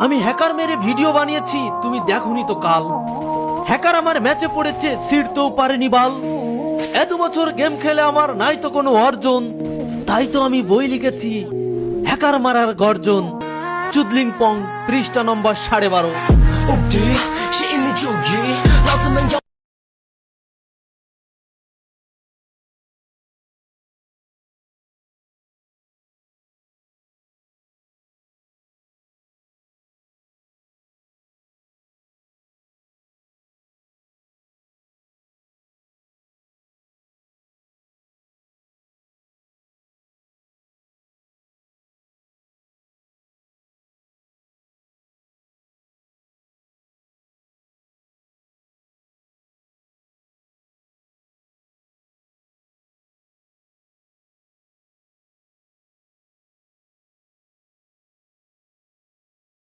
আমি হ্যাকার মেরে ভিডিও বানিয়েছি, তুমি দেখোনি তো কাল। হ্যাকার আমার ম্যাচে পড়েছে, ছিঁড়তেও পারেনি বাল। এত বছর গেম খেলে আমার নাই তো কোনো অর্জন, তাই তো আমি বই লিখেছি হ্যাকার মারার গর্জন। চুদলিং পং, পৃষ্ঠা নম্বর 12.5। 옥들이 시인의 조개